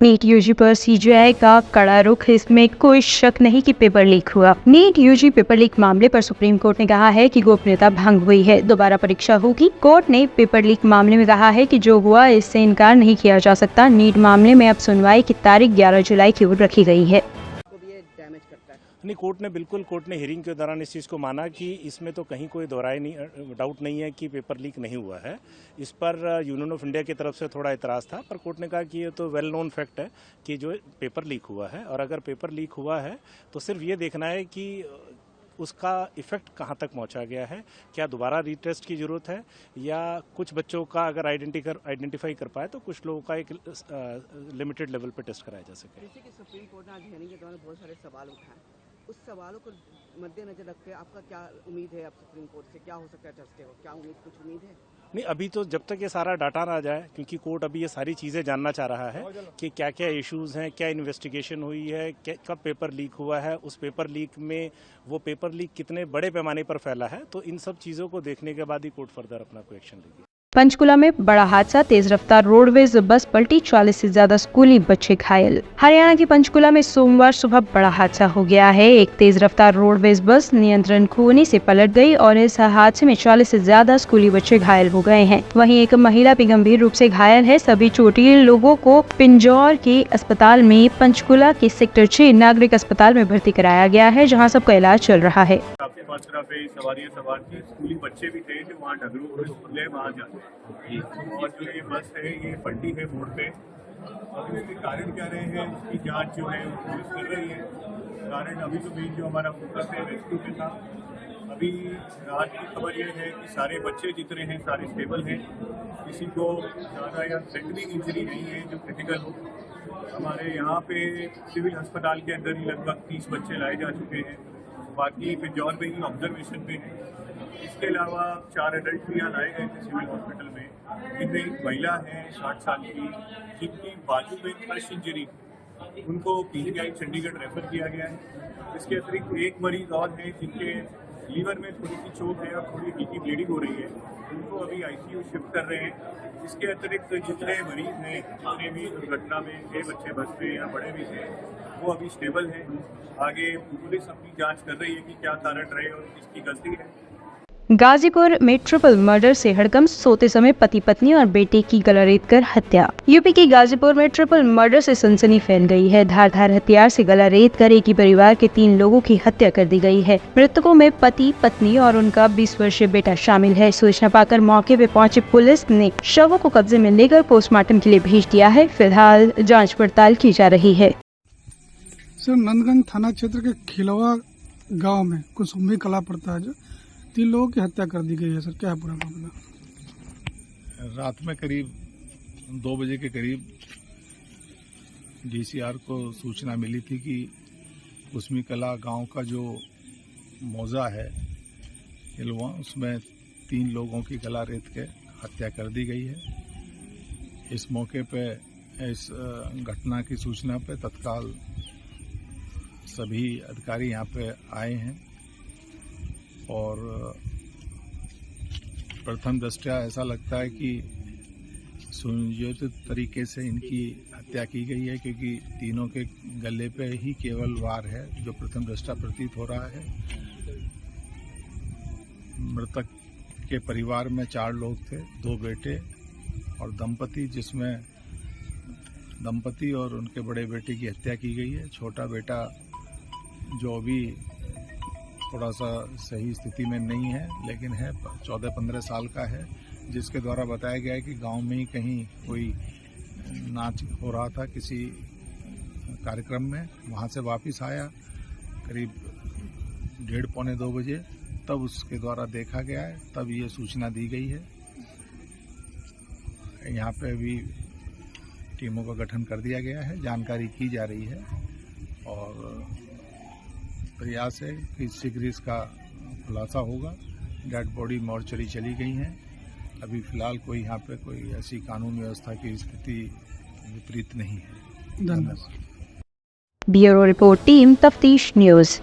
NEET UG पर CGI का कड़ा रुख, इसमें कोई शक नहीं कि पेपर लीक हुआ। नीट यूजी पेपर लीक मामले पर सुप्रीम कोर्ट ने कहा है कि गोपनीयता भंग हुई है, दोबारा परीक्षा होगी। कोर्ट ने पेपर लीक मामले में कहा है कि जो हुआ इससे इनकार नहीं किया जा सकता। नीट मामले में अब सुनवाई की तारीख 11 जुलाई की ओर रखी गई है। नहीं, कोर्ट ने हियरिंग के दौरान इस चीज़ को माना कि इसमें तो कहीं कोई डाउट नहीं है कि पेपर लीक नहीं हुआ है। इस पर यूनियन ऑफ इंडिया की तरफ से थोड़ा इतराज़ था, पर कोर्ट ने कहा कि ये तो वेल नोन फैक्ट है कि जो पेपर लीक हुआ है, और अगर पेपर लीक हुआ है तो सिर्फ ये देखना है कि उसका इफेक्ट कहाँ तक पहुँचा गया है, क्या दोबारा रीटेस्ट की ज़रूरत है, या कुछ बच्चों का अगर आइडेंटिफाई कर पाए तो कुछ लोगों का एक लिमिटेड लेवल पर टेस्ट कराया जा सके। जैसे कि सुप्रीम कोर्ट ने आज हियरिंग के दौरान बहुत सारे सवाल उठाए, उस सवालों को मद्देनजर रखते आपका क्या उम्मीद है? अब सुप्रीम कोर्ट से क्या हो सकता है टेस्ट हो? क्या कुछ उम्मीद है? नहीं, अभी तो जब तक ये सारा डाटा ना आ जाए, क्योंकि कोर्ट अभी ये सारी चीज़ें जानना चाह रहा है कि क्या क्या इश्यूज हैं, क्या इन्वेस्टिगेशन हुई है, कब पेपर लीक हुआ है, उस पेपर लीक में वो पेपर लीक कितने बड़े पैमाने पर फैला है, तो इन सब चीज़ों को देखने के बाद ही कोर्ट फर्दर अपना कोई एक्शन लेगी। पंचकुला में बड़ा हादसा, तेज रफ्तार रोडवेज बस पलटी, 40 से ज्यादा स्कूली बच्चे घायल। हरियाणा की पंचकुला में सोमवार सुबह बड़ा हादसा हो गया है। एक तेज रफ्तार रोडवेज बस नियंत्रण खोने से पलट गई और इस हादसे में 40 से ज्यादा स्कूली बच्चे घायल हो गए हैं। वहीं एक महिला भी गंभीर रूप से घायल है। सभी चोटिल लोगों को पिंजौर के अस्पताल में पंचकुला के सेक्टर 6 नागरिक अस्पताल में भर्ती कराया गया है, जहाँ सबका इलाज चल रहा है। मात्रा पे सवार थी, स्कूली बच्चे भी थे जो वहाँ ढगरू खुले वहाँ जाते हैं, और जो ये बस है ये पलटी है मोड़ पे। अभी उसके कारण क्या रहे हैं उसकी जांच जो है पुलिस कर रही है। कारण अभी तो मेन जो हमारा फोकस है रेस्क्यू पे था। अभी रात की खबर ये है कि सारे बच्चे जितने हैं सारे स्टेबल हैं, किसी को ज़्यादा या थ्रेटनिंग इंजरी नहीं है जो क्रिटिकल हो। हमारे यहाँ पे सिविल अस्पताल के अंदर ही लगभग 30 बच्चे लाए जा चुके हैं, बाकी पिंजौर में ही ऑब्जर्वेशन पे है। इसके अलावा 4 एडल्ट भी यहाँ लाए गए थे सिविल हॉस्पिटल में। इनमें एक महिला है 60 साल की जिनकी बाजू में क्रश इंजरी, उनको पीजीआई चंडीगढ़ रेफर किया गया है। इसके अतिरिक्त एक मरीज और है जिनके लीवर में थोड़ी सी चोट है और थोड़ी हल्की ब्लीडिंग हो रही है, उनको अभी आईसीयू शिफ्ट कर रहे हैं। इसके अतिरिक्त जितने मरीज हैं, जितने भी दुर्घटना में थे बच्चे बस में या बड़े भी थे, वो अभी स्टेबल हैं। आगे पुलिस अपनी जांच कर रही है कि क्या कारण रहे और किसकी गलती है। गाजीपुर में ट्रिपल मर्डर से हड़कंप, सोते समय पति पत्नी और बेटे की गला रेत कर हत्या। यूपी के गाजीपुर में ट्रिपल मर्डर से सनसनी फैल गई है। धारदार हथियार से गला रेत कर एक ही परिवार के 3 लोगों की हत्या कर दी गई है। मृतकों में पति, पत्नी और उनका 20 वर्षीय बेटा शामिल है। सूचना पाकर मौके पे पहुंची पुलिस ने शवों को कब्जे में लेकर पोस्टमार्टम के लिए भेज दिया है। फिलहाल जाँच पड़ताल की जा रही है। सर, नंदगंज थाना क्षेत्र के खिलवा गाँव में कुसुम्भी कला पड़ता है, जो 3 लोगों की हत्या कर दी गई है। सर, क्या है पूरा मामला? रात में करीब 2 बजे के करीब डीसीआर को सूचना मिली थी कि कुसमी कला गांव का जो मौजा है हिलवा, उसमें 3 लोगों की गला रेत के हत्या कर दी गई है। इस मौके पे इस घटना की सूचना पे तत्काल सभी अधिकारी यहाँ पे आए हैं और प्रथम दृष्टया ऐसा लगता है कि सुनियोजित तरीके से इनकी हत्या की गई है, क्योंकि तीनों के गले पे ही केवल वार है जो प्रथम दृष्टया प्रतीत हो रहा है। मृतक के परिवार में 4 लोग थे, 2 बेटे और दंपति, जिसमें दंपति और उनके बड़े बेटे की हत्या की गई है। छोटा बेटा जो अभी थोड़ा सा सही स्थिति में नहीं है, लेकिन है 14-15 साल का है, जिसके द्वारा बताया गया है कि गांव में ही कहीं कोई नाच हो रहा था किसी कार्यक्रम में, वहां से वापस आया करीब 1:30-2 बजे, तब उसके द्वारा देखा गया है, तब ये सूचना दी गई है। यहाँ पे अभी टीमों का गठन कर दिया गया है, जानकारी की जा रही है और प्रयास है कि शीघ्र इसका खुलासा होगा। डेड बॉडी मॉर्चरी चली गई है। अभी फिलहाल कोई यहाँ पे कोई ऐसी कानून व्यवस्था की स्थिति विपरीत नहीं है। धन्यवाद। ब्यूरो रिपोर्ट, टीम तफ्तीश न्यूज़।